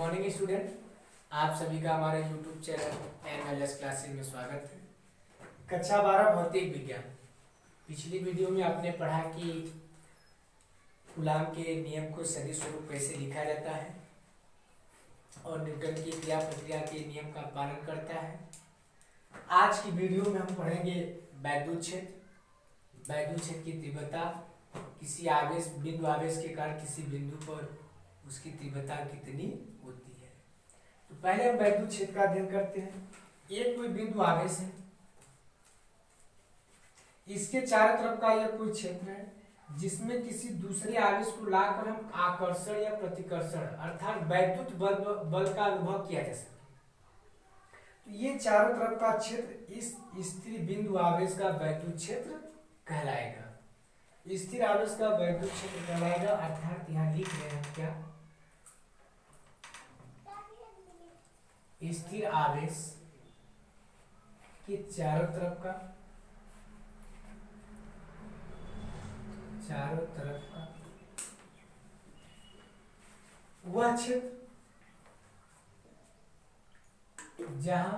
Morning student, आप सभी का हमारे यूट्यूब चैनल एमएलएस क्लासेस में स्वागत है। कक्षा 12 भौतिक विज्ञान। पिछली वीडियो में आपने पढ़ा कि कूलाम के नियम को सदिश स्वरूप कैसे लिखा जाता है और न्यूटन की क्रिया प्रक्रिया के नियम का पालन करता है। आज की वीडियो में हम पढ़ेंगे वैद्युत क्षेत्र। वैद्युत क्षेत्र की तीव्रता किसी आवेश बिंदु आवेश के कारण किसी बिंदु पर उसकी तीव्रता कितनी होती है। तो पहले हम वैद्युत क्षेत्र का अध्ययन करते हैं। एक कोई बिंदु आवेश है, इसके चारों तरफ का यह कोई क्षेत्र है जिसमें किसी दूसरे आवेश को लाकर हम आकर्षण या प्रतिकर्षण अर्थात वैद्युत बल का अनुभव किया जा सके। तो ये चारों तरफ का क्षेत्र इस स्थिर बिंदु आवेश का वैद्युत क्षेत्र कहलाएगा। स्थिर आवेश का वैद्युत क्षेत्र कहलाएगा, अर्थात यहाँ लिख रहे हैं क्या, स्थिर आवेश के चारों तरफ का वह क्षेत्र जहां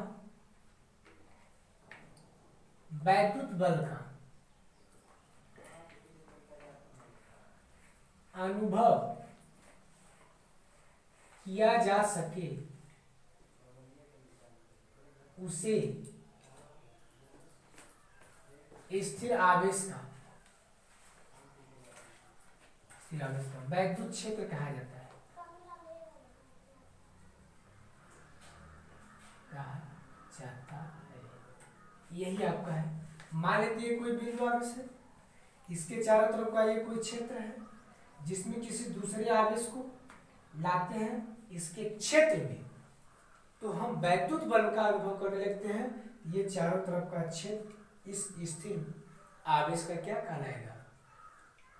वैद्युत बल का अनुभव किया जा सके उसे स्थिर आवेश का वैद्युत क्षेत्र कहा जाता है। यही आपका है। मान लेते हैं कोई बिंदु आवेश है, इसके चारों तरफ का ये कोई क्षेत्र है जिसमें किसी दूसरे आवेश को लाते हैं इसके क्षेत्र में, तो हम वैद्युत बल का अनुभव करने लगते हैं। ये चारों तरफ का क्षेत्र इस स्थिर आवेश का क्या कहलाएगा,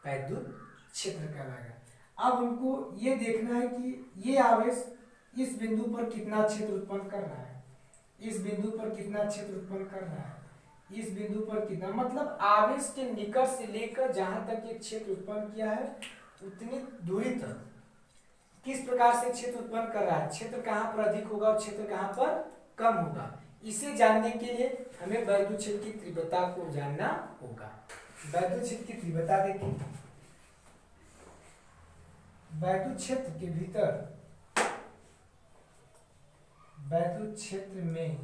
वैद्युत क्षेत्र कहलाएगा। अब हमको ये देखना है कि ये आवेश इस बिंदु पर कितना क्षेत्र उत्पन्न कर रहा है, इस बिंदु पर कितना क्षेत्र उत्पन्न कर रहा है, इस बिंदु पर कितना, मतलब आवेश के निकट से लेकर जहां तक ये क्षेत्र उत्पन्न किया है उतनी दूरी तक किस प्रकार से क्षेत्र उत्पन्न कर रहा है, क्षेत्र कहां पर अधिक होगा और क्षेत्र कहां पर कम होगा। इसे जानने के लिए हमें वैद्युत क्षेत्र की तीव्रता को जानना होगा। वैद्युत क्षेत्र की तीव्रता देखिए, वैद्युत क्षेत्र के भीतर वैद्युत क्षेत्र में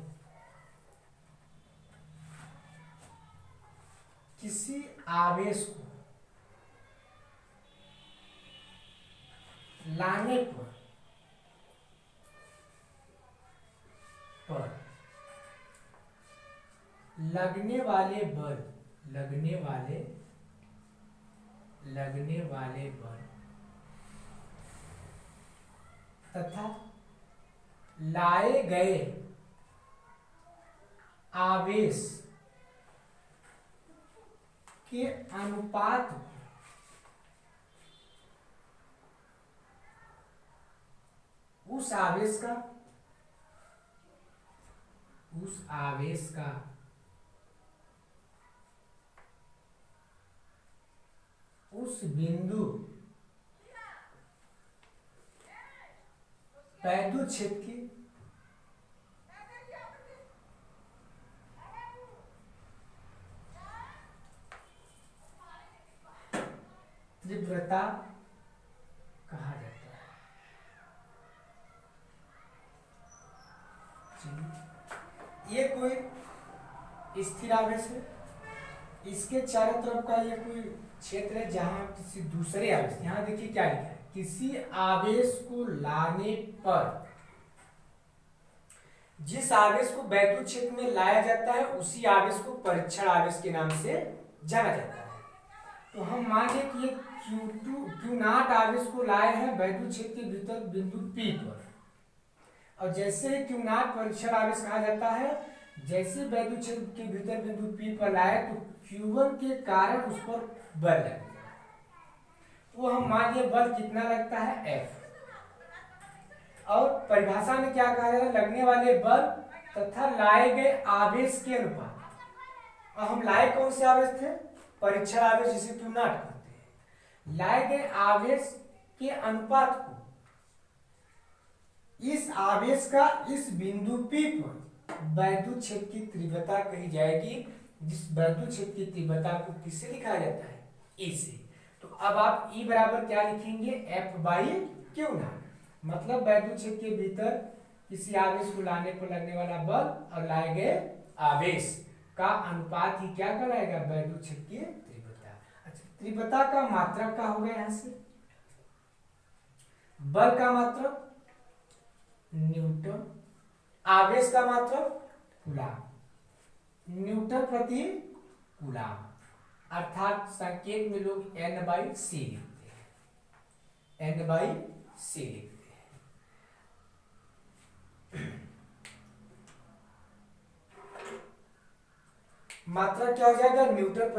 किसी आवेश को लाने पर लगने वाले बल तथा लाए गए आवेश के अनुपात उस आवेश का उस बिंदु वैद्युत क्षेत्र की तीव्रता कहा जाता है। ये कोई स्थिर आवेश है, इसके चारों तरफ का ये कोई क्षेत्र है जहां किसी दूसरे आवेश, यहां देखिए क्या लिखा है, किसी आवेश को लाने पर, जिस आवेश को वैद्युत क्षेत्र में लाया जाता है उसी आवेश को परीक्षण आवेश के नाम से जाना जाता है। तो हम मान लें कि Q0 आवेश को लाए हैं वैद्युत क्षेत्र के भीतर बिंदु P पर, और जैसे Q0 परीक्षण आवेश कहा जाता है, जैसे वैद्युत क्षेत्र के भीतर बिंदु P पर लाए तो Q1 के कारण उस पर बल लगेगा। वो हम मान लिया बल कितना लगता है, F। और परिभाषा में क्या कहा जाता है, लगने वाले बल तथा लाए गए आवेश के अनुपात। और हम लाए कौन से आवेश थे, परीक्षण आवेश जिसे Q0 कहते हैं। लाए गए आवेश के अनुपात को इस आवेश का इस बिंदु P पर वैद्युत क्षेत्र की तीव्रता कही जाएगी, जिस वैद्युत क्षेत्र की तीव्रता को किससे लिखा जाता है? E से। तो अब आप E बराबर क्या लिखेंगे? F/Q ना, मतलब वैद्युत क्षेत्र के भीतर किसी आवेश को लाने पर लगने वाला बल और लाए गए आवेश का अनुपात ही क्या कहलाएगा? वैद्युत क्षेत्र की तीव्रता। अच्छा, तीव्रता का मात्रक क्या होगा? यहाँ से बल का मात्रक न्यूटन, आवेश का मात्रक कूलाम, न्यूटन प्रति कूलाम, अर्थात संकेत में लोग N/C लिखते हैं, N/C लिखते हैं। मात्रा क्या हो जाएगा? न्यूटन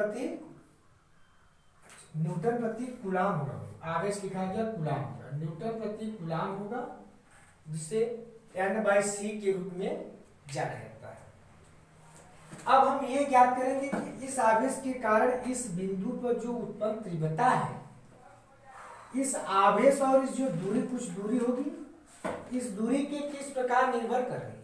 प्रति कूलाम होगा, आवेश लिखा गया कूलाम होगा, न्यूटन प्रति कूलाम होगा, जिसे N/C के रूप में जाना जाता है। अब हम ये ज्ञात करेंगे कि इस आवेश के कारण इस बिंदु पर जो उत्पन्न तीव्रता है, इस आवेश और इस जो दूरी, कुछ दूरी होगी, इस दूरी के किस प्रकार निर्भर कर रही है।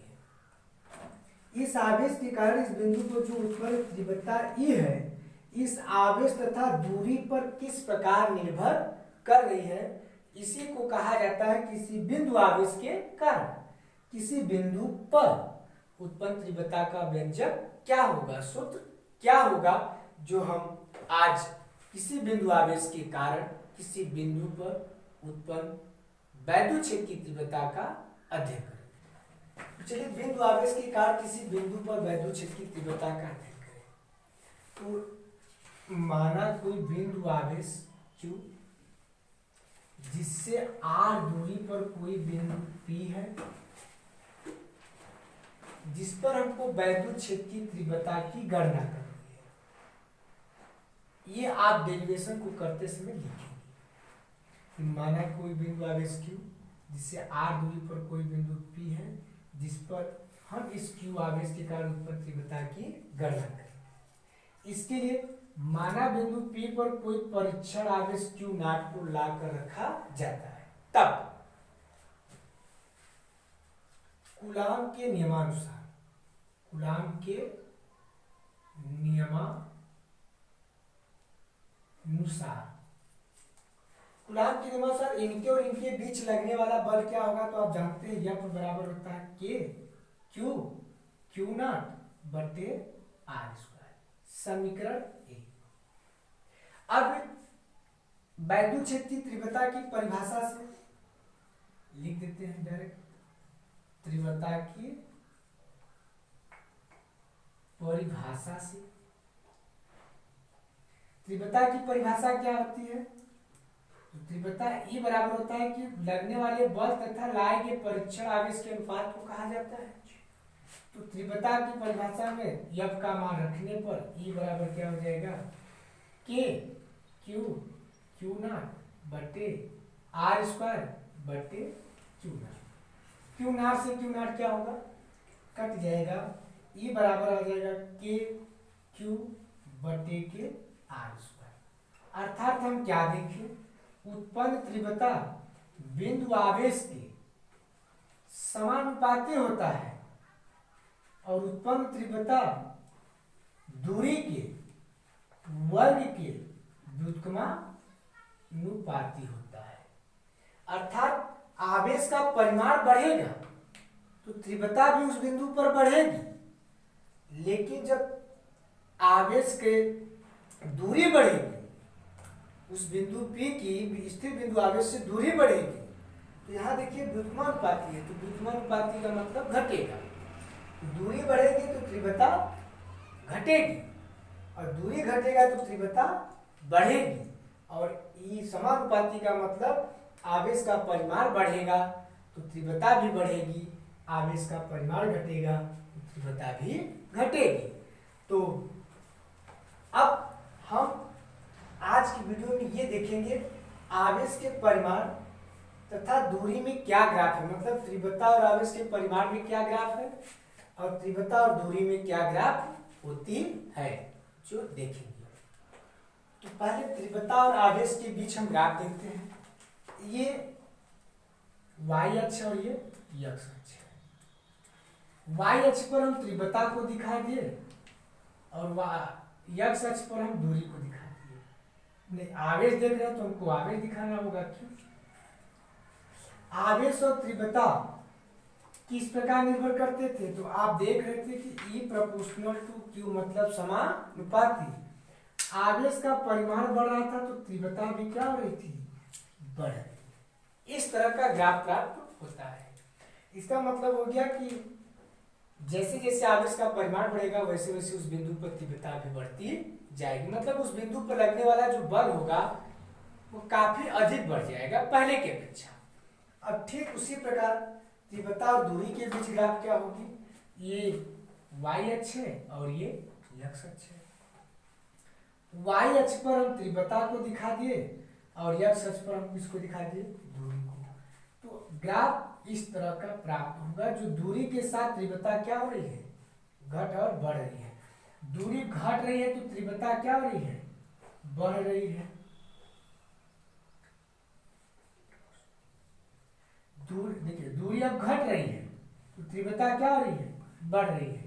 इस आवेश के कारण इस बिंदु पर जो उत्पन्न तीव्रता E है, इस आवेश तथा दूरी पर किस प्रकार निर्भर कर रही है, इसी को कहा जाता है किसी बिंदु आवेश के कारण किसी बिंदु पर उत्पन्न तीव्रता का व्यंजक क्या होगा, सूत्र क्या होगा, जो हम आज किसी बिंदु आवेश के कारण किसी बिंदु पर उत्पन्न वैद्युत क्षेत्र की तीव्रता का अध्ययन करें। चलिए, बिंदु आवेश के कारण किसी बिंदु पर वैद्युत क्षेत्र की तीव्रता का अध्ययन करें। तो माना कोई बिंदु आवेश Q, जिससे R दूरी पर कोई बिंदु P है, जिस पर हमको वैद्युत क्षेत्र की तीव्रता की गणना करनी है। ये आप डेरिवेशन को करते समय लिखेंगे। माना कोई बिंदु आवेश Q, जिससे R दूरी पर कोई बिंदु P है, जिस पर हम इस Q आवेश के कारण उत्पन्न तीव्रता की गणना करेंगे। इसके लिए माना बिंदु P पर कोई परीक्षण आवेश Q0 को लाकर रखा जाता है, तब कूलाम के नियमानुसार इनके और इनके बीच लगने वाला बल क्या होगा? तो आप जानते हैं F बराबर होता है Q0 बटे R², समीकरण 1। अब वैद्युत क्षेत्र की तीव्रता की परिभाषा से लिख देते हैं डायरेक्ट। तीव्रता की परिभाषा से, तीव्रता की परिभाषा क्या होती है? तो तीव्रता E बराबर होता है कि लगने वाले बल तथा लाए गए परीक्षण आवेश के अनुपात को कहा जाता है। तो तीव्रता की परिभाषा में F का मान रखने पर E बराबर क्या हो जाएगा? Q0 बटे R² बटे Q0। Q0 से Q0 क्या होगा? कट जाएगा। E बराबर आ जाएगा Q बटे के R²। अर्थात हम क्या देखें? उत्पन्न तीव्रता बिंदु आवेश के समानुपाती होता है और उत्पन्न तीव्रता दूरी के वर्ग के व्युत्क्रमानुपाती होता है। अर्थात आवेश का परिमाण बढ़ेगा तो तीव्रता भी उस बिंदु पर बढ़ेगी, लेकिन जब आवेश के दूरी बढ़ेगी, उस बिंदु P की स्थिर बिंदु आवेश से दूरी बढ़ेगी, तो यहाँ देखिए व्युत्क्रमानुपाती है, तो व्युत्क्रमानुपाती का मतलब घटेगा। दूरी बढ़ेगी तो तीव्रता घटेगी, और दूरी घटेगा तो तीव्रता बढ़ेगी। और ई समानुपाती का मतलब आवेश का परिमाण बढ़ेगा तो तीव्रता भी बढ़ेगी, आवेश का परिमाण घटेगा तो तीव्रता भी घटेगी। तो अब हम आज की वीडियो में ये देखेंगे आवेश के परिमाण तथा दूरी में क्या ग्राफ है, मतलब तीव्रता और आवेश के परिमाण में क्या ग्राफ है और तीव्रता और दूरी में क्या ग्राफ होती है, जो देखेंगे। तो पहले तीव्रता और आवेश के बीच हम ग्राफ देखते हैं। ये वाई अक्ष और ये यक्ष अक्ष है। वाई अक्ष पर हम तीव्रता को दिखा दिए और यक्ष अक्ष पर हम दूरी को दिखा दिए। नहीं, आवेश देख रहे हैं तो हमको आवेश दिखाना होगा। क्यों? आवेश और तीव्रता किस प्रकार निर्भर करते थे? तो आप देख रहे थे कि E प्रोपोर्शनल टू Q मतलब समानुपाती। आवेश का परिमाण बढ़ रहा था तो तीव्रता भी क्या हो रही थी? बढ़ रही। इस तरह का ग्राफ प्राप्त होता है। इसका मतलब हो गया कि जैसे जैसे आवेश का परिमाण बढ़ेगा वैसे वैसे उस बिंदु पर तीव्रता भी बढ़ती जाएगी। मतलब उस बिंदु पर लगने वाला जो बल होगा वो काफी अधिक बढ़ जाएगा पहले की अपेक्षा। अब ठीक उसी प्रकार तीव्रता और दूरी के बीच ग्राफ क्या होगी? ये वाई अक्ष है और ये यक्ष अक्ष है। वाई अक्ष पर हम तीव्रता को दिखा दिए और यक्ष अक्ष पर हम किसको दिखा दिए? दूरी को। तो ग्राफ इस तरह का प्राप्त होगा जो दूरी के साथ तीव्रता क्या हो रही है? घट और बढ़ रही है। दूरी घट रही है तो तीव्रता क्या हो रही है? बढ़ रही है। देखिए दूरी अब घट रही है तो तीव्रता क्या हो रही है? बढ़ रही है।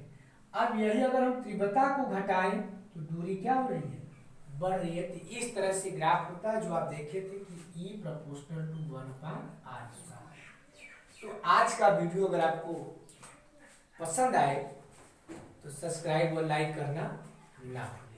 अब यही अगर हम तीव्रता को घटाएं तो दूरी क्या हो रही है? बढ़ रही है। तो इस तरह से ग्राफ होता है जो आप देखे थे कि E प्रोपोर्शनल टू 1/r²। तो आज का वीडियो अगर आपको पसंद आए तो सब्सक्राइब और लाइक करना ना भूलें।